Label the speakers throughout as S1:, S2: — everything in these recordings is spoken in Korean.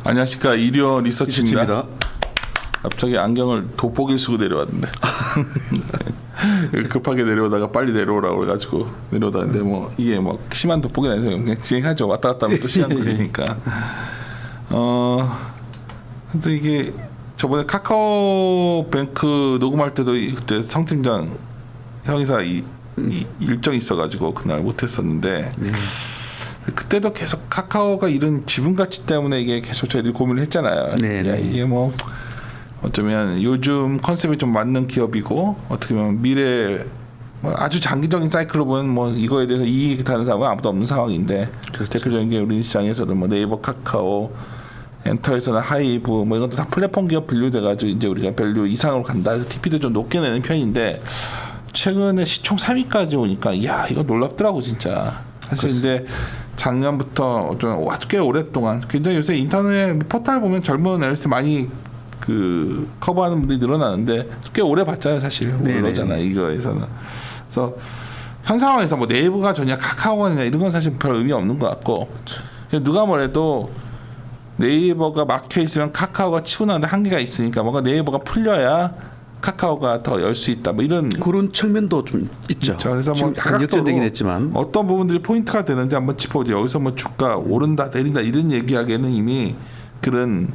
S1: 안녕하십니까. 일요 리서치입니다.
S2: 리서치입니다.
S1: 갑자기 안경을 돋보기를 쓰고 내려왔는데 급하게 내려오다가 빨리 내려오라고 해가지고 내려오다는데 뭐 이게 뭐 심한 돋보기는 아니어서 그냥 진행하죠. 왔다 갔다 하면 또 시간 걸리니까. 근데 이게 저번에 카카오뱅크 녹음할 때도 그때 성 팀장 형이사 일정이 있어가지고 그날 못했었는데 그때도 계속 카카오가 이런 지분 가치 때문에 이게 계속 저희들이 고민을 했잖아요. 야, 이게 뭐 어쩌면 요즘 컨셉에 좀 맞는 기업이고 어떻게 보면 미래 뭐 아주 장기적인 사이클로 보면 뭐 이거에 대해서 이익이 타는 사람은 아무도 없는 상황인데 그래서 대표적인 게 우리 시장에서는 뭐 네이버, 카카오, 엔터에서는 하이브 뭐 이것도 다 플랫폼 기업 분류돼가지고 이제 우리가 밸류 이상으로 간다. 그래서 TP도 좀 높게 내는 편인데 최근에 시총 3위까지 오니까 야 이거 놀랍더라고 진짜. 사실 근데 작년부터 좀 꽤 오랫동안 굉장히 요새 인터넷 포털 보면 젊은 엘스 많이 그 커버하는 분들이 늘어나는데 꽤 오래 봤잖아요 사실. 그러잖아 이거에서는. 그래서 현 상황에서 뭐 네이버가 좋냐 카카오가 좋냐 이런 건 사실 별 의미 없는 것 같고 누가 뭐래도 네이버가 막혀 있으면 카카오가 치고 나는데 한계가 있으니까 뭔가 네이버가 풀려야 카카오가 더 열 수 있다. 뭐 이런
S2: 그런 측면도 좀 있죠.
S1: 그렇죠. 그래서 뭐
S2: 역전되긴 했지만
S1: 어떤 부분들이 포인트가 되는지 한번 짚어보죠. 여기서 뭐 주가 오른다 내린다 이런 얘기하기에는 이미 그런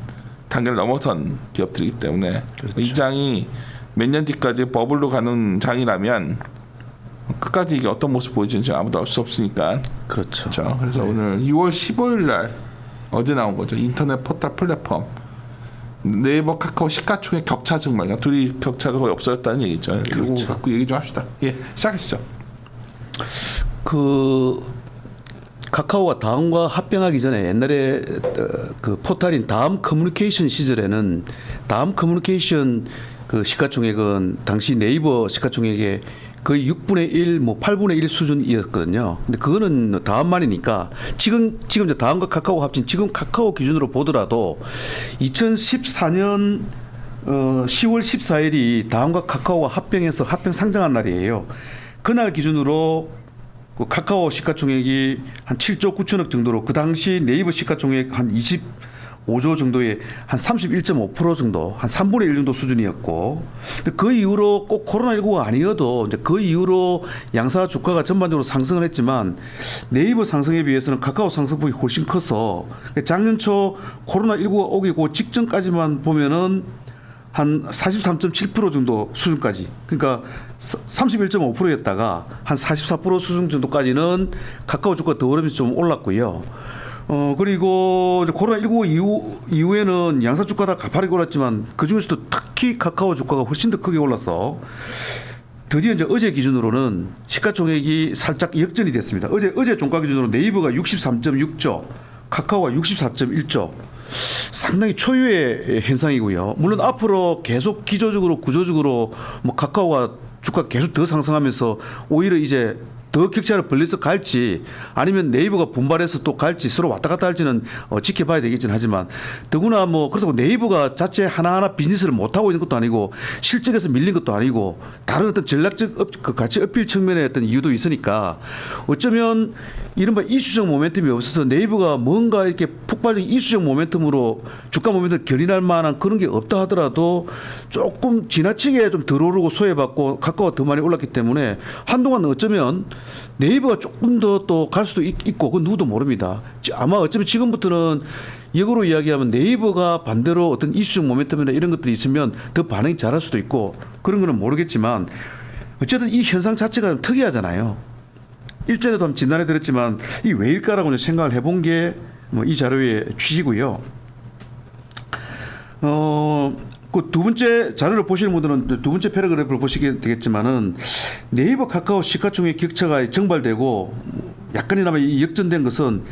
S1: 단계를 넘어선 기업들이기 때문에
S2: 그렇죠.
S1: 이 장이 몇 년 뒤까지 버블로 가는 장이라면 끝까지 이게 어떤 모습 보여주는지 아무도 알 수 없으니까
S2: 그렇죠.
S1: 그래서 오늘 2월 15일 날 어제 나온 거죠. 인터넷 포털 플랫폼 네이버 카카오 시가총액 격차 증말. 그러니까 둘이 격차가 거의 없어졌다는 얘기죠.
S2: 그렇죠.
S1: 이거 갖고 얘기 좀 합시다. 예, 시작하시죠.
S2: 그 카카오가 다음과 합병하기 전에 옛날에 그 포탈인 다음 커뮤니케이션 시절에는 다음 커뮤니케이션 그 시가총액은 당시 네이버 시가총액의 거의 6분의 1, 뭐 8분의 1 수준이었거든요. 근데 그거는 다음만이니까 지금 이제 다음과 카카오 합친 지금 카카오 기준으로 보더라도 2014년 10월 14일이 다음과 카카오가 합병해서 합병 상장한 날이에요. 그날 기준으로 그 카카오 시가총액이 한 7조 9천억 정도로 그 당시 네이버 시가총액 한 25조 정도의 한 31.5% 정도, 한 3분의 1 정도 수준이었고, 근데 그 이후로 꼭 코로나19가 아니어도 이제 그 이후로 양사 주가가 전반적으로 상승을 했지만 네이버 상승에 비해서는 카카오 상승폭이 훨씬 커서 작년 초 코로나19가 오기 그 직전까지만 보면은 한 43.7% 정도 수준까지, 그러니까 31.5%였다가 한 44% 수준 정도까지는 카카오 주가 더 오르면서 좀 올랐고요. 그리고 코로나19 이후에는 양사 주가 다 가파르게 올랐지만 그 중에서도 특히 카카오 주가가 훨씬 더 크게 올라서 드디어 이제 어제 기준으로는 시가총액이 살짝 역전이 됐습니다. 어제 종가 기준으로 네이버가 63.6조, 카카오가 64.1조. 상당히 초유의 현상이고요. 물론 앞으로 계속 기조적으로 구조적으로 뭐 카카오가 주가 계속 더 상승하면서 오히려 이제 더 격차를 벌려서 갈지 아니면 네이버가 분발해서 또 갈지 서로 왔다 갔다 할지는 지켜봐야 되겠긴 하지만 더구나 뭐 그렇다고 네이버가 자체 하나하나 비즈니스를 못하고 있는 것도 아니고 실적에서 밀린 것도 아니고 다른 어떤 전략적 그 가치 어필 측면의 어떤 이유도 있으니까 어쩌면 이른바 이슈적 모멘텀이 없어서 네이버가 뭔가 이렇게 폭발적인 이슈적 모멘텀으로 주가 모멘텀을 견인할 만한 그런 게 없다 하더라도 조금 지나치게 좀 덜 오르고 소외받고 카카오가 더 많이 올랐기 때문에 한동안 어쩌면 네이버가 조금 더 또 갈 수도 있고 그건 누구도 모릅니다. 아마 어쩌면 지금부터는 역으로 이야기하면 네이버가 반대로 어떤 이슈적 모멘텀이나 이런 것들이 있으면 더 반응이 잘할 수도 있고 그런 거는 모르겠지만 어쨌든 이 현상 자체가 좀 특이하잖아요. 일전에도 한번 진단해 드렸지만 이 왜일까라고 생각을 해본 게 뭐 이 자료의 취지고요. 그 두 번째 자료를 보시는 분들은 두 번째 패러그래프를 보시게 되겠지만은 네이버 카카오 시가총액 격차가 정발되고 약간이나마 역전된 것은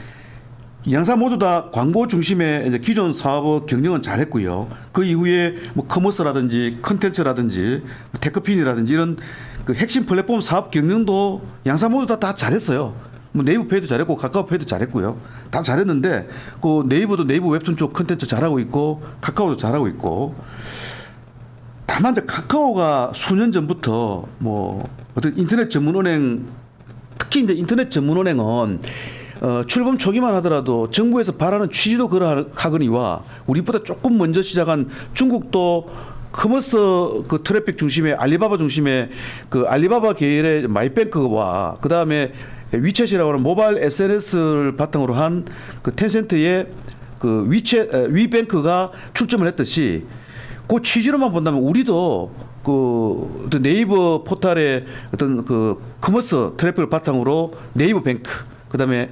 S2: 양사 모두 다 광고 중심의 이제 기존 사업의 경영은 잘했고요. 그 이후에 뭐 커머스라든지 컨텐츠라든지 테크핀이라든지 이런 그 핵심 플랫폼 사업 경영도 양사 모두 다 잘했어요. 뭐 네이버 페이도 잘했고 카카오 페이도 잘했고요. 다 잘했는데 그 네이버도 네이버 웹툰 쪽 컨텐츠 잘하고 있고 카카오도 잘하고 있고 다만 이제 카카오가 수년 전부터 뭐 어떤 인터넷 전문 은행 특히 이제 인터넷 전문 은행은 출범 초기만 하더라도 정부에서 바라는 취지도 그러하거니와 우리보다 조금 먼저 시작한 중국도 커머스 그 트래픽 중심의 알리바바 중심의 그 알리바바 계열의 마이뱅크와 그 다음에 위챗이라고 하는 모바일 SNS를 바탕으로 한 그 텐센트의 그 위뱅크가 출점을 했듯이 그 취지로만 본다면 우리도 그 어떤 네이버 포털의 어떤 그 커머스 트래픽을 바탕으로 네이버 뱅크 그다음에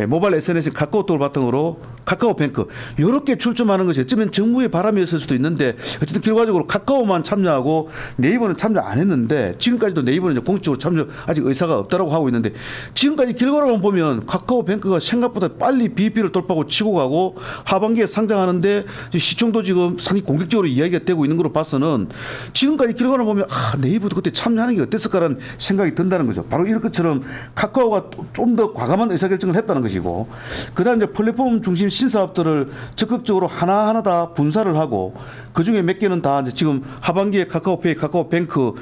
S2: 모바일 SNS 카카오톡을 바탕으로 카카오뱅크 이렇게 출점하는 것이 어쩌면 정부의 바람이었을 수도 있는데 어쨌든 결과적으로 카카오만 참여하고 네이버는 참여 안 했는데 지금까지도 네이버는 이제 공식적으로 참여 아직 의사가 없다라고 하고 있는데 지금까지 결과로만 보면 카카오뱅크가 생각보다 빨리 BEP를 돌파하고 치고 가고 하반기에 상장하는데 시총도 지금 상당히 공격적으로 이야기가 되고 있는 걸로 봐서는 지금까지 결과를 보면 네이버도 그때 참여하는 게 어땠을까라는 생각이 든다는 거죠. 바로 이런 것처럼 카카오가 좀 더 과감한 의사결정을 했다는 것이고 그다음 이제 플랫폼 중심 신사업들을 적극적으로 하나하나 다 분사를 하고 그 중에 몇 개는 다 이제 지금 하반기에 카카오페이, 카카오뱅크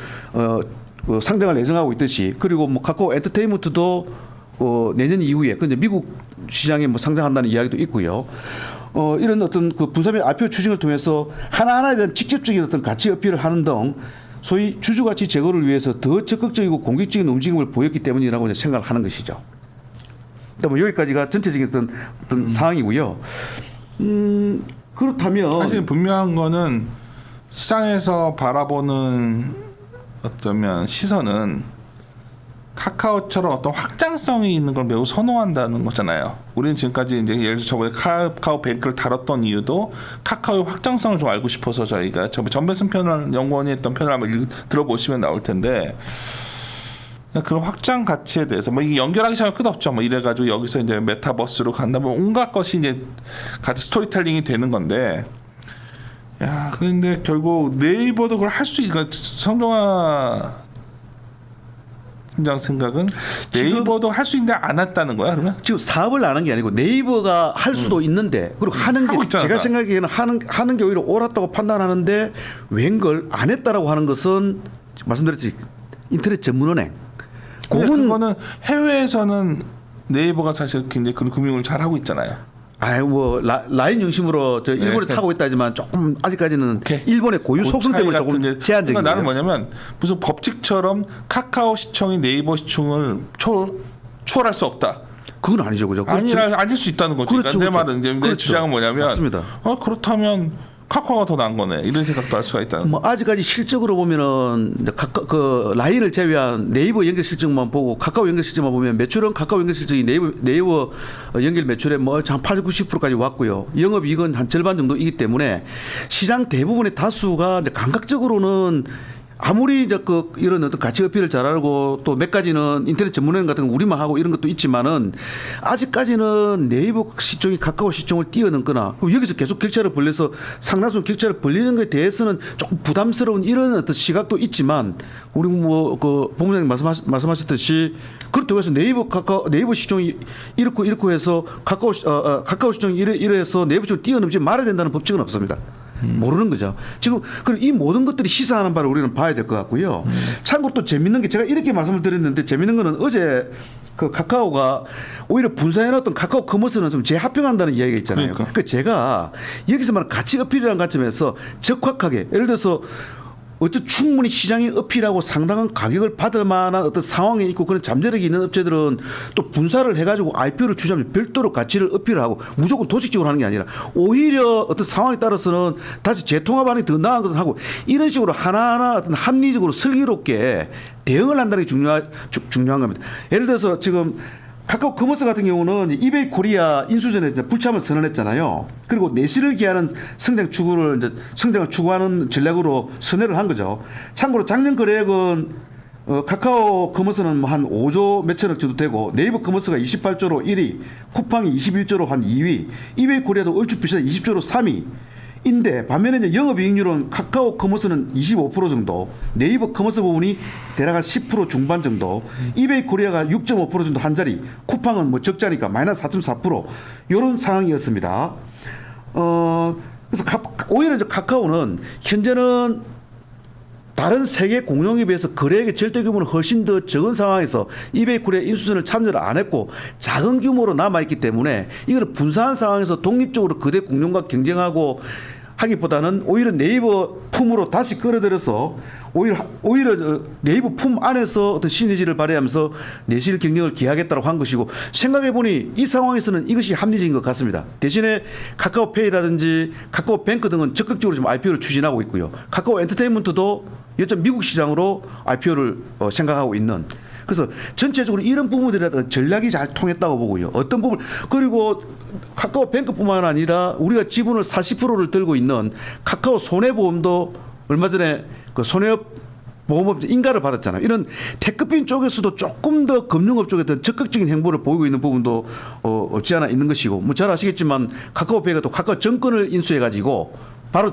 S2: 상장을 예정하고 있듯이 그리고 뭐 카카오 엔터테인먼트도 내년 이후에 그 이제 미국 시장에 뭐 상장한다는 이야기도 있고요. 이런 어떤 그 분사 및 IPO 추진을 통해서 하나하나에 대한 직접적인 어떤 가치 어필을 하는 등 소위 주주가치 제고를 위해서 더 적극적이고 공격적인 움직임을 보였기 때문이라고 이제 생각을 하는 것이죠. 뭐 여기까지가 전체적인 어떤 상황이고요. 그렇다면
S1: 사실 분명한 거는 시장에서 바라보는 어쩌면 시선은 카카오처럼 어떤 확장성이 있는 걸 매우 선호한다는 거잖아요. 우리는 지금까지 이제 예를 들어 저번에 카카오뱅크를 다뤘던 이유도 카카오의 확장성을 좀 알고 싶어서 저희가 전배승 편을 연구원이 했던 편을 한번 들어보시면 나올 텐데 그런 확장 가치에 대해서 뭐 이게 연결하기 시작하면 끝없죠. 뭐 이래가지고 여기서 이제 메타버스로 간다면 온갖 것이 이제 같이 스토리텔링이 되는 건데, 야 그런데 결국 네이버도 그걸 할 수 있가 성종화 팀장 생각은 네이버도 할 수 있는데 안 했다는 거야 그러면?
S2: 지금 사업을 안 한 게 아니고 네이버가 할 수도 있는데 그리고 하는 게
S1: 있잖아,
S2: 제가 생각하기에는 하는 게 오히려 옳았다고 판단하는데 웬걸 안 했다라고 하는 것은 말씀드렸지 인터넷 전문은행.
S1: 그거는 해외에서는 네이버가 사실 굉장히 그런 금융을 잘 하고 있잖아요.
S2: 뭐 라인 중심으로 저 일본에서 하고 있다지만 조금 아직까지는 일본의 고유 속성 때문에 조금 제한적이에요.
S1: 그러니까 나는 뭐냐면 무슨 법칙처럼 카카오 시청이 네이버 시청을 추월할 수 없다.
S2: 그건 아니죠, 그죠?
S1: 아닐 수 있다는 거지.
S2: 그렇죠,
S1: 내
S2: 그렇죠.
S1: 말은 이제 내
S2: 그렇죠.
S1: 주장은 뭐냐면,
S2: 맞습니다.
S1: 그렇다면 카카오가 더 나은 거네. 이런 생각도 할 수가 있다는.
S2: 뭐 아직까지 실적으로 보면은 그 라인을 제외한 네이버 연결 실적만 보고 카카오 연결 실적만 보면 매출은 카카오 연결 실적이 네이버 연결 매출의 뭐 한 80, 90%까지 왔고요. 영업이익은 한 절반 정도이기 때문에 시장 대부분의 다수가 이제 감각적으로는 아무리 이제 이런 어떤 가치 어필을 잘하고 또 몇 가지는 인터넷 전문회원 같은 거 우리만 하고 이런 것도 있지만은 아직까지는 네이버 시총이 카카오 시총을 뛰어넘거나 여기서 계속 격차를 벌려서 상당수 격차를 벌리는 것에 대해서는 조금 부담스러운 이런 어떤 시각도 있지만 우리 뭐 그 본부장님 말씀하셨듯이 그렇다고 해서 네이버 시총이 이렇고 해서 카카오 시총이 이래서 네이버 시총을 뛰어넘지 말아야 된다는 법칙은 없습니다. 모르는 거죠. 지금 그리고 이 모든 것들이 시사하는 바를 우리는 봐야 될 것 같고요. 참고로 또 재밌는 게 제가 이렇게 말씀을 드렸는데 재밌는 거는 어제 그 카카오가 오히려 분사해놨던 카카오 커머스는 좀 재합병한다는 이야기가 있잖아요. 그러니까 제가 여기서 말하는 가치 어필이라는 관점에서 적확하게 예를 들어서 충분히 시장에 어필하고 상당한 가격을 받을 만한 어떤 상황에 있고 그런 잠재력이 있는 업체들은 또 분사를 해가지고 IPO를 추진하면 별도로 가치를 어필을 하고 무조건 도식적으로 하는 게 아니라 오히려 어떤 상황에 따라서는 다시 재통합안이 더 나은 것을 하고 이런 식으로 하나하나 어떤 합리적으로 슬기롭게 대응을 한다는 게 중요한 겁니다. 예를 들어서 지금 카카오 커머스 같은 경우는 이베이 코리아 인수전에 불참을 선언했잖아요. 그리고 내실을 기하는 성장을 추구하는 전략으로 선회를 한 거죠. 참고로 작년 거래액은 카카오 커머스는 한 5조 몇천억 정도 되고 네이버 커머스가 28조로 1위, 쿠팡이 21조로 한 2위, 이베이 코리아도 얼추 비슷한 20조로 3위. 인데 반면에 이제 영업이익률은 카카오 커머스는 25% 정도, 네이버 커머스 부분이 대략 한 10% 중반 정도, 이베이 코리아가 6.5% 정도 한 자리, 쿠팡은 뭐 적자니까 마이너스 4.4% 이런 상황이었습니다. 그래서 오히려 이제 카카오는 현재는 다른 세계 공룡에 비해서 거래액의 절대 규모는 훨씬 더 적은 상황에서 이베이 코리아 인수선을 참여를 안 했고 작은 규모로 남아있기 때문에 이걸 분산한 상황에서 독립적으로 거대 공룡과 경쟁하고 하기보다는 오히려 네이버 품으로 다시 끌어들여서 오히려 네이버 품 안에서 어떤 시너지를 발휘하면서 내실 경쟁을 기하겠다고 한 것이고, 생각해보니 이 상황에서는 이것이 합리적인 것 같습니다. 대신에 카카오페이라든지 카카오뱅크 등은 적극적으로 지금 IPO를 추진하고 있고요. 카카오 엔터테인먼트도 여전 미국 시장으로 IPO를 생각하고 있는, 그래서 전체적으로 이런 부분들이 전략이 잘 통했다고 보고요. 어떤 부분, 그리고 카카오뱅크뿐만 아니라 우리가 지분을 40%를 들고 있는 카카오 손해보험도 얼마 전에 그 손해보험 인가를 받았잖아요. 이런 태급인 쪽에서도 조금 더 금융업 쪽에 더 적극적인 행보를 보이고 있는 부분도 없지 않아 있는 것이고, 뭐 잘 아시겠지만 카카오페이가 또 카카오 정권을 인수해가지고 바로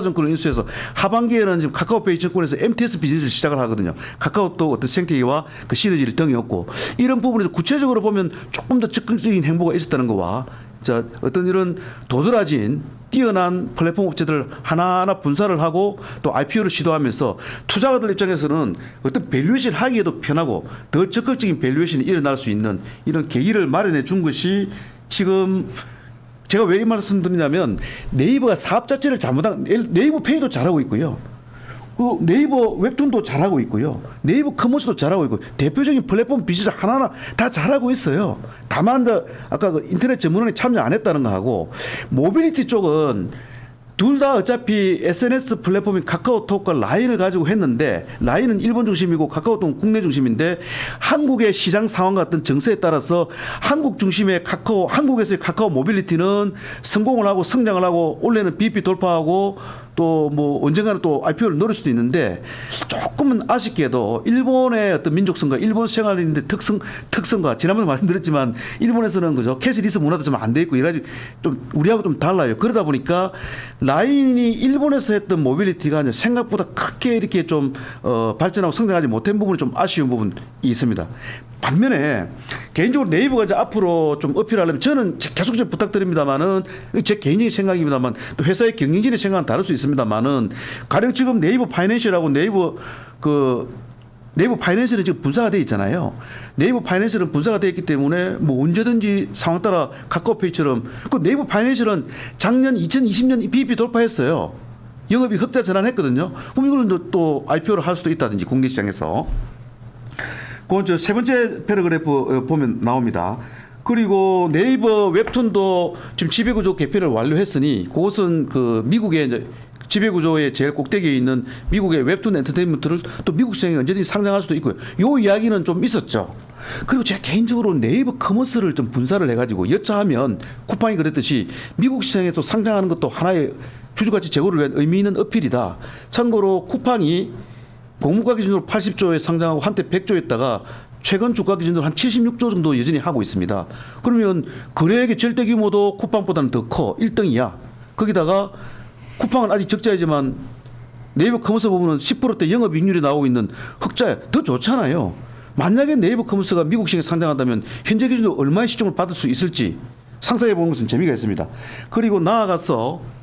S2: 정권을 인수해서 하반기에는 지금 카카오페이 정권에서 MTS 비즈니스를 시작을 하거든요. 카카오톡 어떤 생태계와 그 시너지를 등이었고, 이런 부분에서 구체적으로 보면 조금 더 적극적인 행보가 있었다는 거와, 자, 어떤 이런 도드라진 뛰어난 플랫폼 업체들 하나하나 분사를 하고 또 IPO를 시도하면서 투자자들 입장에서는 어떤 밸류에이션을 하기에도 편하고 더 적극적인 밸류에이션이 일어날 수 있는 이런 계기를 마련해 준 것이, 지금 제가 왜 이 말씀 드리냐면 네이버가 사업 자체를 잘못한, 네이버 페이도 잘하고 있고요. 그 네이버 웹툰도 잘하고 있고요. 네이버 커머스도 잘하고 있고, 대표적인 플랫폼 비즈니스 하나하나 다 잘하고 있어요. 다만 아까 그 인터넷 전문원에 참여 안 했다는 거하고, 모빌리티 쪽은 둘 다 어차피 SNS 플랫폼인 카카오톡과 라인을 가지고 했는데, 라인은 일본 중심이고 카카오톡은 국내 중심인데, 한국의 시장 상황 같은 정세에 따라서 한국 중심의 한국에서의 카카오 모빌리티는 성공을 하고 성장을 하고 올해는 BP 돌파하고 또 뭐 언젠가는 또 IPO를 노릴 수도 있는데, 조금은 아쉽게도 일본의 어떤 민족성과 일본 생활인의 특성과 지난번에 말씀드렸지만 일본에서는 그죠 캐시리스 문화도 좀 안 돼 있고 이래가지고 좀 우리하고 좀 달라요. 그러다 보니까 라인이 일본에서 했던 모빌리티가 이제 생각보다 그렇게 이렇게 좀 발전하고 성장하지 못한 부분이 좀 아쉬운 부분이 있습니다. 반면에 개인적으로 네이버가 이제 앞으로 좀 어필하려면, 저는 계속 좀 부탁드립니다만은, 제 개인적인 생각입니다만 또 회사의 경영진의 생각은 다를 수 있습니다만은, 가령 지금 네이버 파이낸셜하고 네이버 파이낸셜은 지금 분사가 되어 있잖아요. 네이버 파이낸셜은 분사가 되어 있기 때문에 뭐 언제든지 상황 따라 카카오페이처럼, 그 네이버 파이낸셜은 작년 2020년 BP 돌파했어요. 영업이 흑자 전환했거든요. 그럼 이걸 또 IPO를 할 수도 있다든지 국내 시장에서. 그건 저 세 번째 패러그래프 보면 나옵니다. 그리고 네이버 웹툰도 지금 지배구조 개편을 완료했으니, 그것은 그 미국의 이제 지배구조의 제일 꼭대기에 있는 미국의 웹툰 엔터테인먼트를 또 미국 시장에 언제든지 상장할 수도 있고요. 요 이야기는 좀 있었죠. 그리고 제가 개인적으로 네이버 커머스를 좀 분사를 해가지고 여차하면 쿠팡이 그랬듯이 미국 시장에서 상장하는 것도 하나의 주주가치 제고를 위한 의미 있는 어필이다. 참고로 쿠팡이 공모가 기준으로 80조에 상장하고 한때 100조였다가 최근 주가 기준으로 한 76조 정도 여전히 하고 있습니다. 그러면 거래액의 절대 규모도 쿠팡보다는 더 커. 1등이야. 거기다가 쿠팡은 아직 적자이지만 네이버 커머스 보면은 10%대 영업이익률이 나오고 있는 흑자에 더 좋잖아요. 만약에 네이버 커머스가 미국 시장에 상장한다면 현재 기준으로 얼마의 시총을 받을 수 있을지 상상해 보는 것은 재미가 있습니다. 그리고 나아가서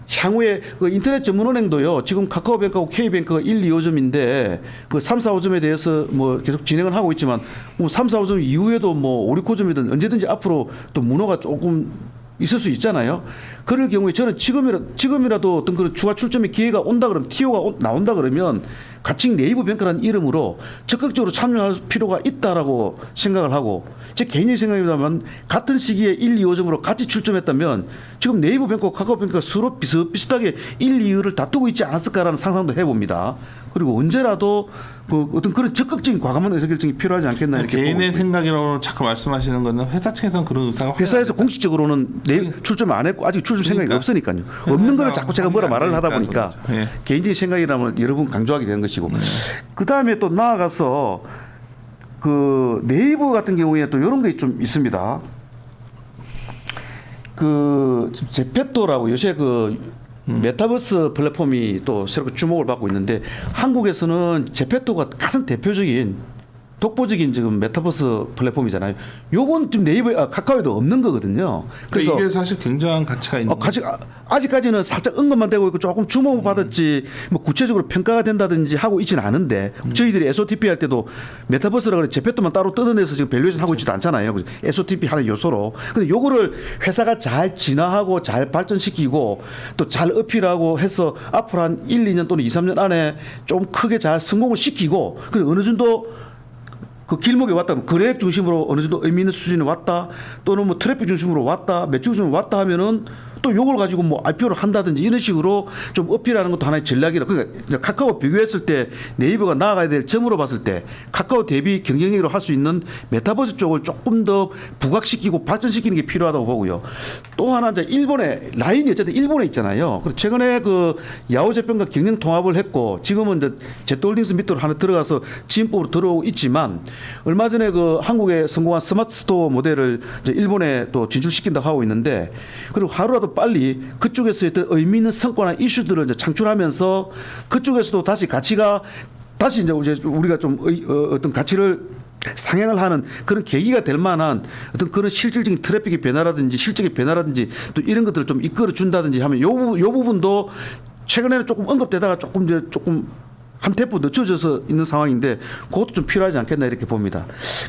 S2: 향후에 그 인터넷 전문은행도요, 지금 카카오뱅크하고 K뱅크가 1, 2호점인데 그 3, 4호점에 대해서 뭐 계속 진행을 하고 있지만, 뭐 3, 4호점 이후에도 뭐 5, 6호점이든 언제든지 앞으로 또 문호가 조금 있을 수 있잖아요. 그럴 경우에 저는 지금이라도 어떤 그런 추가 출점의 기회가 온다 그러면, TO가 나온다 그러면 가칭 네이버 뱅크라는 이름으로 적극적으로 참여할 필요가 있다라고 생각을 하고, 제 개인의 생각입니다만 같은 시기에 1, 2호점으로 같이 출점했다면 지금 네이버 뱅크와 카카오뱅크가 서로 비슷하게 1, 2위를 다투고 있지 않았을까라는 상상도 해봅니다. 그리고 언제라도 그 어떤 그런 적극적인 과감한 의사결정이 필요하지 않겠나 이렇게
S1: 개인의 생각이라고 자꾸 말씀하시는 거는 회사 측에서는 그런 의사가
S2: 회사에서 공식적으로는 출점 안 했고 아직 출점 생각이 없으니까요. 없는 걸 자꾸 제가 뭐라 말을 하다 보니까
S1: 예.
S2: 개인적인 생각이라면 여러 번 강조하게 되는 것이고, 그 다음에 또 나아가서 그 네이버 같은 경우에 또 이런 게 좀 있습니다. 그 제페토라고 요새 그 메타버스 플랫폼이 또 새롭게 주목을 받고 있는데, 한국에서는 제페토가 가장 대표적인 독보적인 지금 메타버스 플랫폼이잖아요. 요건 지금 네이버 카카오에도 없는 거거든요.
S1: 그래서
S2: 그래서
S1: 이게 사실 굉장한 가치가 있는
S2: 아직까지는 살짝 언급만 되고 있고 조금 주목을 받았지 뭐 구체적으로 평가가 된다든지 하고 있지는 않은데 저희들이 SOTP 할 때도 메타버스라 그래 제페토만 따로 뜯어내서 지금 밸류에이션 하고 있지도 않잖아요. 그래서 SOTP 하는 요소로. 근데 요거를 회사가 잘 진화하고 잘 발전시키고 또 잘 어필하고 해서 앞으로 한 1, 2년 또는 2, 3년 안에 좀 크게 잘 성공을 시키고 그 어느 정도 그 길목에 왔다, 거래액 중심으로 어느 정도 의미 있는 수준에 왔다, 또는 뭐 트래픽 중심으로 왔다, 매출 중심으로 왔다 하면은 또 요걸 가지고 뭐 IPO를 한다든지 이런 식으로 좀 어필하는 것도 하나의 전략이라. 그러니까 이제 카카오 비교했을 때 네이버가 나아가야 될 점으로 봤을 때 카카오 대비 경쟁력으로 할 수 있는 메타버스 쪽을 조금 더 부각시키고 발전시키는 게 필요하다고 보고요. 또 하나 이제 일본에 라인이 어쨌든 일본에 있잖아요. 그래서 최근에 그 야후 재팬과 경영 통합을 했고 지금은 이제 제트홀딩스 밑으로 하나 들어가서 지인법으로 들어오고 있지만 얼마 전에 그 한국에 성공한 스마트 스토어 모델을 이제 일본에 또 진출시킨다고 하고 있는데 그리고 하루라도 빨리 그쪽에서 어떤 의미 있는 성과나 이슈들을 이제 창출하면서 그쪽에서도 다시 가치가 다시 이제 우리가 좀 어떤 가치를 상향을 하는 그런 계기가 될 만한 어떤 그런 실질적인 트래픽의 변화라든지 실적의 변화라든지 또 이런 것들을 좀 이끌어 준다든지 하면 요 부분도 최근에는 조금 언급되다가 조금 한 템포 늦춰져서 있는 상황인데 그것도 좀 필요하지 않겠나 이렇게 봅니다.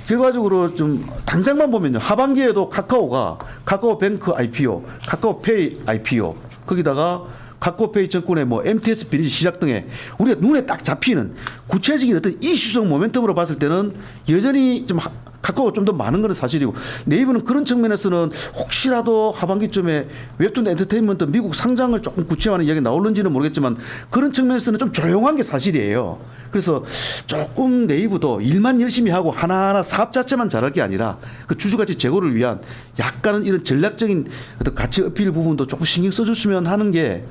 S2: 결과적으로 좀 당장만 보면요. 하반기에도 카카오가 카카오뱅크 IPO, 카카오페이 IPO 거기다가 카카오페이 정권의 뭐 MTS 비리지 시작 등에 우리가 눈에 딱 잡히는 구체적인 어떤 이슈성 모멘텀으로 봤을 때는 여전히 좀 카카오가 좀 더 많은 건 사실이고 네이버는 그런 측면에서는 혹시라도 하반기쯤에 웹툰 엔터테인먼트 미국 상장을 조금 구체화하는 이야기 나올는지는 모르겠지만 그런 측면에서는 좀 조용한 게 사실이에요. 그래서 조금 네이버도 일만 열심히 하고 하나하나 사업 자체만 잘할 게 아니라 그 주주가치 제고를 위한 약간은 이런 전략적인 어떤 가치 어필 부분도 조금 신경 써줬으면 하는 게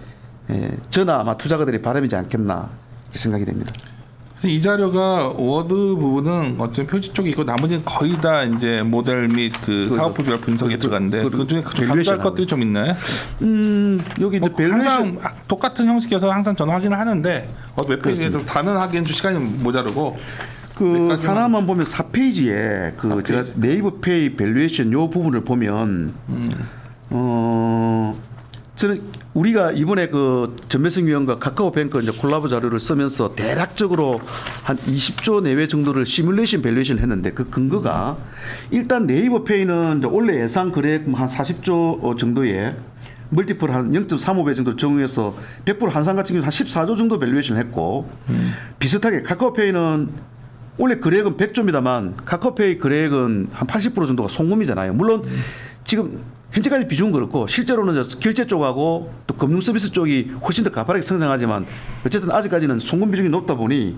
S2: 저나 아마 투자가들의 바람이지 않겠나 이렇게 생각이 됩니다.
S1: 그래서 이 자료가 워드 부분은 어떤 표지 쪽이 있고 나머지는 거의 다 이제 모델 및 그 사업 부별 분석에 들어갔는데 그 중에 각각 것들이 좀 있나요?
S2: 여기 이제
S1: 항상 똑같은 형식이어서 항상 저는 확인을 하는데 웹페이지에도 다는 하기엔 좀 시간이 모자르고
S2: 그 하나만 보면 4페이지에 그 제가 네이버페이 밸류에이션 요 부분을 보면 저는 우리가 이번에 그 전매승 위원과 카카오뱅크 이제 콜라보 자료를 쓰면서 대략적으로 한 20조 내외 정도를 시뮬레이션 밸류에이션을 했는데 그 근거가 일단 네이버페이는 이제 원래 예상 거래액 한 40조 정도의 멀티플 한 0.35배 정도 적용해서 100% 한상 같은 경우는 한 14조 정도 밸류에이션을 했고 비슷하게 카카오페이는 원래 거래액은 100조입니다만 카카오페이 거래액은 한 80% 정도가 송금이잖아요. 물론 지금 현재까지 비중은 그렇고 실제로는 결제 쪽하고 또 금융 서비스 쪽이 훨씬 더 가파르게 성장하지만 어쨌든 아직까지는 송금 비중이 높다 보니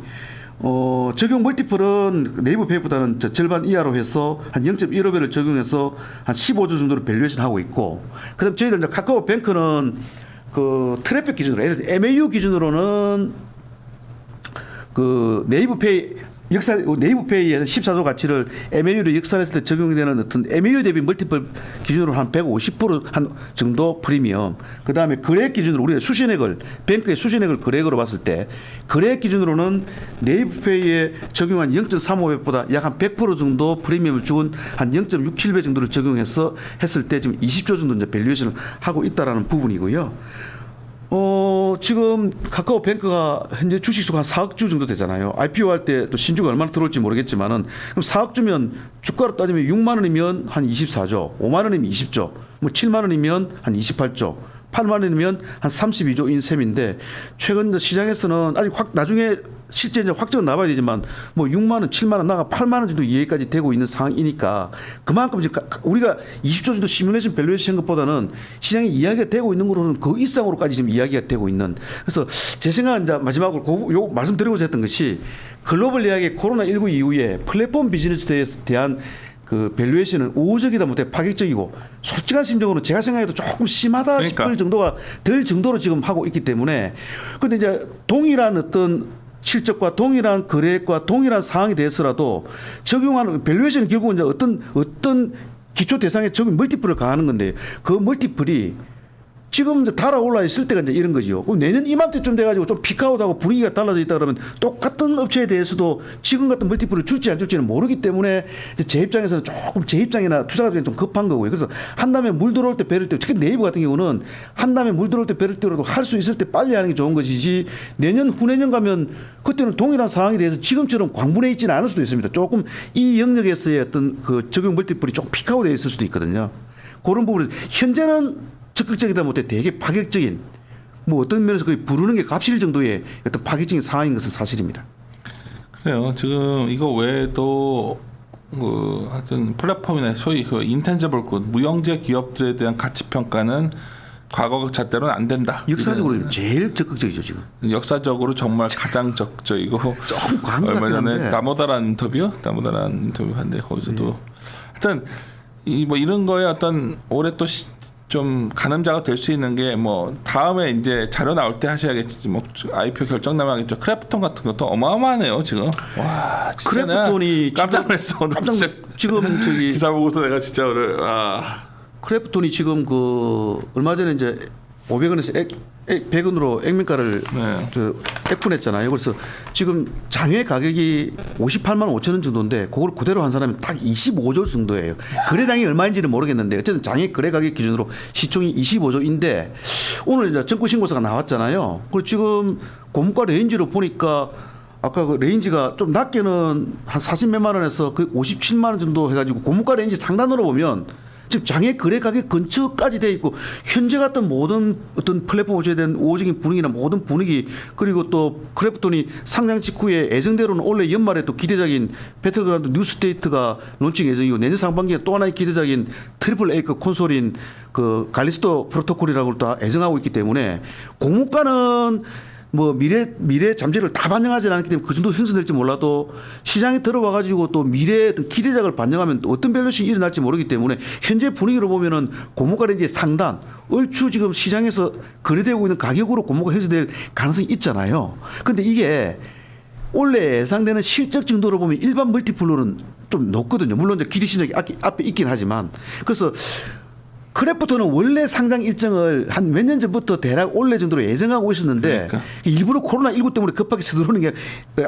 S2: 적용 멀티플은 네이버페이보다는 절반 이하로 해서 한 0.15배를 적용해서 한 15조 정도로 밸류에이션 하고 있고 그다음 저희들 이제 카카오뱅크는 그 트래픽 기준으로 예를 들어서 MAU 기준으로는 그 네이버페이의 14조 가치를 MAU로 역산했을 때 적용되는 어떤 MAU 대비 멀티플 기준으로 한 150% 한 정도 프리미엄. 그 다음에 거래액 기준으로 우리가 수신액을 뱅크의 수신액을 거래액으로 봤을 때 거래액 기준으로는 네이버페이에 적용한 0.35배보다 약 한 100% 정도 프리미엄을 주은 한 0.67배 정도를 적용해서 했을 때 지금 20조 정도 이제 밸류에이션을 하고 있다라는 부분이고요. 지금 카카오뱅크가 현재 주식수가 한 4억 주 정도 되잖아요. IPO 할 때 또 신주가 얼마나 들어올지 모르겠지만은 그럼 4억 주면 주가로 따지면 6만 원이면 한 24조, 5만 원이면 20조, 뭐 7만 원이면 한 28조, 8만 원이면 한 32조인 셈인데 최근 시장에서는 아직 나중에 실제 이제 확정은 나와야 되지만 뭐 6만 원, 7만 원 나가 8만 원 정도 이해까지 되고 있는 상황이니까 그만큼 지금 우리가 20조 정도 시뮬레이션 밸류에이션 것보다는 시장에 이야기가 되고 있는 거로는 그 이상으로까지 지금 이야기가 되고 있는. 그래서 제 생각은 이제 마지막으로 요 말씀드리고자 했던 것이 글로벌 이야기 코로나19 이후에 플랫폼 비즈니스에 대한 그 밸류에이션은 우호적이다 못해 파격적이고 솔직한 심정으로 제가 생각해도 조금 심하다 싶을 정도가 될 정도로 지금 하고 있기 때문에 근데 이제 동일한 어떤 실적과 동일한 거래액과 동일한 사항에 대해서라도 적용하는 밸류에이션은 결국은 이제 어떤 기초 대상에 적용 멀티플을 가하는 건데 그 멀티플이 지금 이제 달아올라 있을 때가 이제 이런 거지요. 그럼 내년 이맘때쯤 돼가지고 좀 피크아웃하고 분위기가 달라져 있다 그러면 똑같은 업체에 대해서도 지금 같은 멀티플을 줄지 안 줄지는 모르기 때문에 이제 제 입장에서는 조금 제 입장이나 투자가 좀 급한 거고요. 그래서 한다음에 물 들어올 때 배를 때, 특히 네이버 같은 경우는 한다음에 물 들어올 때 배를 때라도 할 수 있을 때 빨리 하는 게 좋은 것이지 내년 후내년 가면 그때는 동일한 상황에 대해서 지금처럼 광분해 있지는 않을 수도 있습니다. 조금 이 영역에서의 어떤 그 적용 멀티플이 조금 피크아웃되어 있을 수도 있거든요. 그런 부분에서 현재는 적극적이다 못해 되게 파격적인 뭐 어떤 면에서 거의 부르는 게 값일 정도의 어떤 파격적인 상황인 것은 사실입니다.
S1: 그래요. 지금 이거 외에도 그 하여튼 플랫폼이나 소위 그 인텐저블 굿 무형제 기업들에 대한 가치 평가는 과거 잣대로는 안 된다.
S2: 역사적으로 제일 적극적이죠 지금.
S1: 역사적으로 정말 가장 적극적이고
S2: 조금 과한
S1: 얼마
S2: 것
S1: 전에
S2: 같은데.
S1: 나무다란 인터뷰 한데 거기서도 하여튼 이 뭐 이런 거에 어떤 올해 또 좀 가늠자가 될 수 있는 게 뭐 다음에 이제 자료 나올 때 하셔야겠지. 뭐 IPO 결정 나면 크래프톤 같은 것도 어마어마하네요 지금. 와 진짜
S2: 크래프톤이
S1: 깜짝 놀랐어 오늘 진짜
S2: 지금 저기
S1: 기사 보고서 내가 진짜 오늘
S2: 크래프톤이 지금 그 얼마 전에 이제 500원에서 100원으로 액면가를
S1: 네.
S2: 액분했잖아요. 그래서 지금 장외 가격이 58만 5천 원 정도인데 그걸 그대로 환산하면 딱 25조 정도예요. 거래량이 얼마인지는 모르겠는데 어쨌든 장외 거래 가격 기준으로 시총이 25조인데 오늘 이제 정부 신고서가 나왔잖아요. 그리고 지금 고물가 레인지로 보니까 아까 그 레인지가 좀 낮게는 한 40몇만 원에서 거의 57만 원 정도 해가지고 고물가 레인지 상단으로 보면 지금 장외 거래 가격 근처까지 돼 있고 현재 같은 모든 어떤 플랫폼 업체에 대한 우호적인 분위기나 모든 분위기 그리고 또 크래프톤이 상장 직후에 예정대로는 올해 연말에 또 기대작인 배틀그라운드 뉴스테이트가 론칭 예정이고 내년 상반기에 또 하나의 기대작인 트리플 A급 콘솔인 그 갈리스토 프로토콜이라고 또 예정하고 있기 때문에 고물가는 뭐 미래 잠재를 다 반영하지 않기 때문에 그 정도 형성될지 몰라도 시장에 들어와 가지고 또 미래의 어떤 기대작을 반영하면 어떤 밸류션이 일어날지 모르기 때문에 현재 분위기로 보면은 고물가 렌지의 상단 얼추 지금 시장에서 거래되고 있는 가격으로 고물가 형성될 가능성이 있잖아요. 근데 이게 원래 예상되는 실적 정도로 보면 일반 멀티플로는 좀 높거든요. 물론 이제 기대 신작이 앞에 있긴 하지만 그래서 크래프톤은 원래 상장 일정을 한 몇 년 전부터 대략 올해 정도로 예정하고 있었는데
S1: 그러니까.
S2: 일부러 코로나19 때문에 급하게 서두르는 게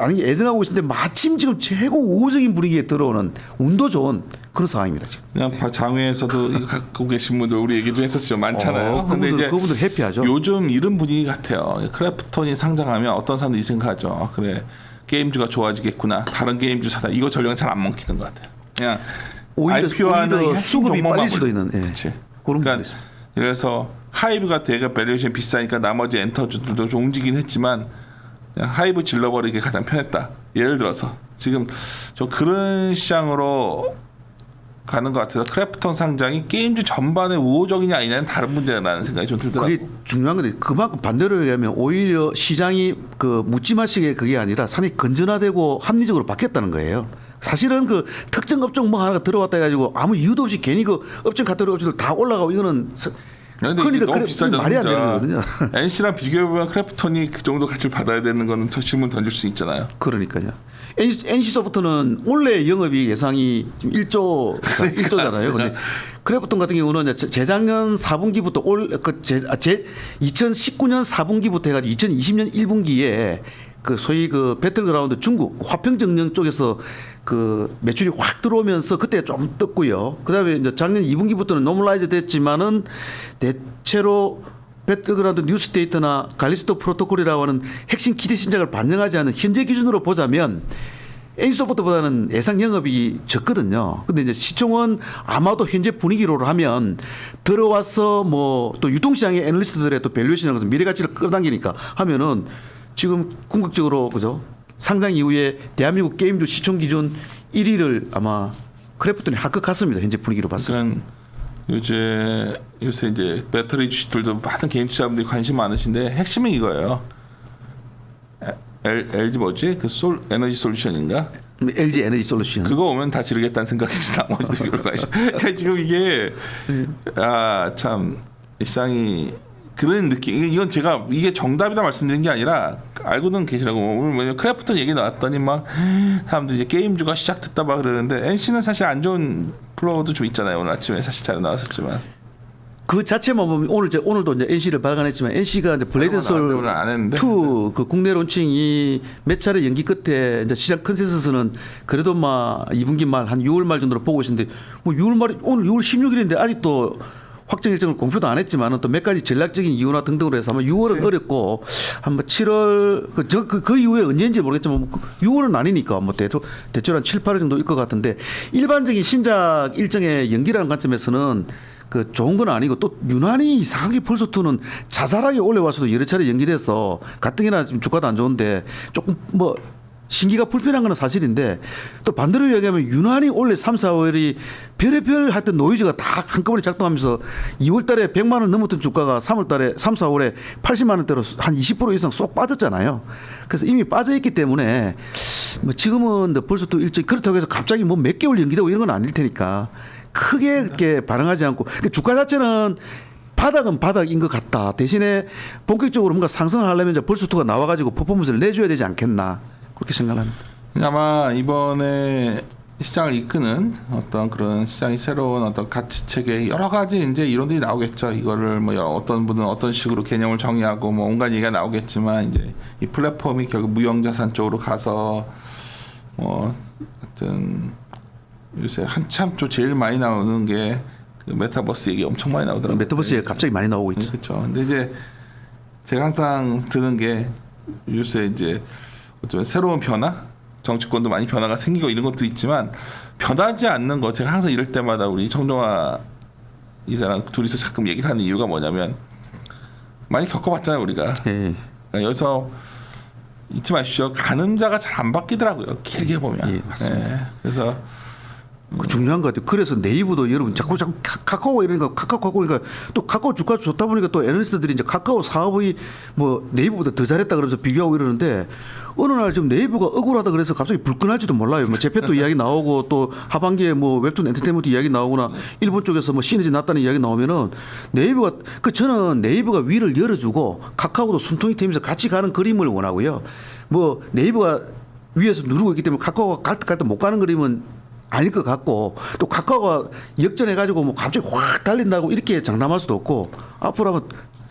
S2: 아니 예정하고 있었는데 마침 지금 최고 우호적인 분위기에 들어오는 운도 좋은 그런 상황입니다. 지금.
S1: 그냥 장외에서도 이거 갖고 계신 분들 우리 얘기도 했었죠. 많잖아요. 근데 이제
S2: 그분들 해피하죠.
S1: 요즘 이런 분위기 같아요. 크래프톤이 상장하면 어떤 사람들이 생각하죠. 그래 게임주가 좋아지겠구나. 다른 게임주 사다. 이거 전략은 잘 안 먹히는 것 같아요. 그냥
S2: 오히려 수급이 빨릴 수도 있는. 예.
S1: 그렇지.
S2: 그런
S1: 그러니까
S2: 부분이 있습니다.
S1: 그래서 하이브가 되게 밸류에이션 비싸니까 나머지 엔터주들도 좀 움직이긴 했지만 그냥 하이브 질러버리기 가장 편했다. 예를 들어서 지금 좀 그런 시장으로 가는 것 같아서 크래프톤 상장이 게임주 전반에 우호적이냐 아니냐는 다른 문제라는 생각이 좀 들더라고요.
S2: 그게 중요한 건데 그만큼 반대로 얘기하면 오히려 시장이 그 묻지마식의 그게 아니라 상당히 건전화되고 합리적으로 바뀌었다는 거예요. 사실은 그 특정 업종 뭐 하나가 들어왔다 해가지고 아무 이유도 없이 괜히 그 업종 카테고리 업체들 다 올라가고 이거는
S1: 근데 이게 너무 비싸잖아.
S2: 말이 안 되는 거거든요.
S1: NC랑 비교해보면 크래프톤이 그 정도 가치를 받아야 되는 거는 저 질문 던질 수 있잖아요.
S2: 그러니까요. NC소프트는 원래 영업이익 예상이 지금 1조잖아요. 근데 크래프톤 같은 경우는 이제 재작년 4분기부터 2019년 4분기부터 해가지고 2020년 1분기에 그 소위 그 배틀그라운드 중국 화평정령 쪽에서 그 매출이 확 들어오면서 그때 좀 떴고요. 그다음에 이제 작년 2분기부터는 노멀라이즈 됐지만은 대체로 배틀그라운드 뉴스테이트나 갈리스토 프로토콜이라고 하는 핵심 기대 신작을 반영하지 않은 현재 기준으로 보자면 NC소프트보다는 예상 영업이 적거든요. 근데 이제 시총은 아마도 현재 분위기로 하면 들어와서 뭐 또 유통시장의 애널리스트들의 또 밸류에이션이라는 것은 미래 가치를 끌어당기니까 하면은 지금 궁극적으로 그죠 상장 이후에 대한민국 게임주 시총 기준 1위를 아마 크래프톤이 할 것 같습니다. 현재 분위기로 봤을 때.
S1: 그러니까 요새 이제 배터리 주식들도 많은 개인 투자자분들이 관심 많으신데 핵심은 이거예요. LG 뭐지? 그 에너지 솔루션인가?
S2: LG 에너지 솔루션.
S1: 그거 오면 다 지르겠다는 생각이지 나머지도 별로 관심. 그러니까 지금 이게 참 시장이 그런 느낌. 이건 제가 이게 정답이다 말씀드린 게 아니라 알고는 계시라고. 오늘 크래프톤 얘기 나왔더니 막 사람들이 이제 게임주가 시작됐다 막 그러는데 NC는 사실 안 좋은 플로우도 좀 있잖아요. 오늘 아침에 사실 잘 나왔었지만.
S2: 그 자체만 보면 오늘도 이제 NC를 발간했지만 NC가 이제 블레이드 솔
S1: 오늘 안 했는데
S2: 2 그 국내 론칭이 몇 차례 연기 끝에 이제 시장 컨센서스는 그래도 막 2분기 말 한 6월 말 정도로 보고 있는데 뭐 6월 말이 오늘 6월 16일인데 아직도 확정 일정을 공표도 안 했지만은 또 몇 가지 전략적인 이유나 등등으로 해서 아마 6월은 어렵고 한뭐 7월 그 이후에 언제인지 모르겠지만 6월은 아니니까 뭐 대충 한 7, 8월 정도일 것 같은데 일반적인 신작 일정의 연기라는 관점에서는 그 좋은 건 아니고 또 유난히 이상하게 벌써부터는 자잘하게 올라와서도 여러 차례 연기돼서 가뜩이나 지금 주가도 안 좋은데 조금 뭐 신기가 불편한 건 사실인데 또 반대로 얘기하면 유난히 올해 3, 4월이 별의별 하여튼 노이즈가 다 한꺼번에 작동하면서 2월 달에 100만 원 넘었던 주가가 3월 달에 3, 4월에 80만 원대로 한 20% 이상 쏙 빠졌잖아요. 그래서 이미 빠져 있기 때문에 뭐 지금은 벌써 또 일찍 그렇다고 해서 갑자기 뭐 몇 개월 연기되고 이런 건 아닐 테니까 크게 이렇게 반응하지 않고 그러니까 주가 자체는 바닥은 바닥인 것 같다. 대신에 본격적으로 뭔가 상승을 하려면 이제 벌써투가 나와가지고 퍼포먼스를 내줘야 되지 않겠나. 그렇게 생각합니다.
S1: 아마 이번에 시장을 이끄는 어떤 그런 시장이 새로운 어떤 가치 체계 여러 가지 이제 이론들이 나오겠죠. 이거를 뭐 어떤 분은 어떤 식으로 개념을 정의하고 뭐 온갖 얘기가 나오겠지만 이제 이 플랫폼이 결국 무형자산 쪽으로 가서 뭐 하여튼 요새 한참 좀 제일 많이 나오는 게 그 메타버스 얘기 엄청 많이 나오더라고요.
S2: 메타버스에 갑자기 많이 나오고 있죠.
S1: 그렇죠. 근데 이제 제가 항상 드는 게 요새 이제 어쩌면 새로운 변화, 정치권도 많이 변화가 생기고 이런 것도 있지만 변하지 않는 거 제가 항상 이럴 때마다 우리 정종화 이사랑 둘이서 가끔 얘기를 하는 이유가 뭐냐면 많이 겪어봤잖아요 우리가.
S2: 예.
S1: 그러니까 여기서 잊지 마십시오. 가늠자가 잘 안 바뀌더라고요. 길게 보면.
S2: 예, 맞습니다.
S1: 예. 그래서
S2: 그 중요한 것 같아요. 그래서 네이버도 여러분 자꾸 카카오가 이러니까 카카오 그러니까 또 카카오 주가 좋다 보니까 또 애널리스트들이 이제 카카오 사업이 뭐 네이버보다 더 잘했다 그러면서 비교하고 이러는데 어느 날 지금 네이버가 억울하다 그래서 갑자기 불끈할지도 몰라요. 뭐 제페토 이야기 나오고 또 하반기에 뭐 웹툰 엔터테인먼트 이야기 나오거나 일본 쪽에서 뭐 시너지 났다는 이야기 나오면은 네이버가 저는 네이버가 위를 열어주고 카카오도 숨통이 트이면서 같이 가는 그림을 원하고요. 뭐 네이버가 위에서 누르고 있기 때문에 카카오가 갈 때 못 가는 그림은 아닐 것 같고 또 카카오가 역전해가지고 뭐 갑자기 확 달린다고 이렇게 장담할 수도 없고 앞으로 하면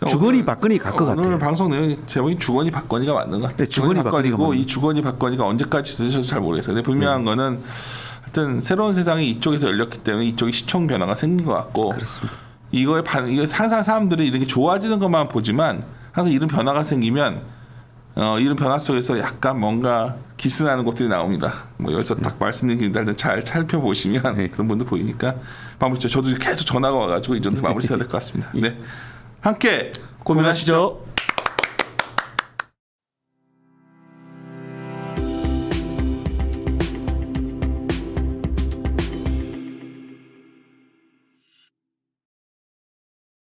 S2: 주거니 받거니 갈 것 같아요.
S1: 오늘 방송 내용 제목이 주거니 받거니가 맞는 것 같아요.
S2: 네, 주거니 받거니고
S1: 이 주거니 받거니가 언제까지 있을지 잘 모르겠어요. 근데 분명한 거는 하여튼 새로운 세상이 이쪽에서 열렸기 때문에 이쪽에 시총 변화가 생긴 것 같고
S2: 그렇습니다.
S1: 이거 항상 사람들이 이렇게 좋아지는 것만 보지만 항상 이런 변화가 생기면 이런 변화 속에서 약간 뭔가 기스나는 것들이 나옵니다. 뭐 여기서 딱 말씀드린 게 잘 살펴보시면
S2: 네.
S1: 그런 분들 보이니까 마무리 저도 계속 전화가 와가지고 이 정도 마무리 해야 될 것 같습니다. 네, 함께
S2: 고민하시죠.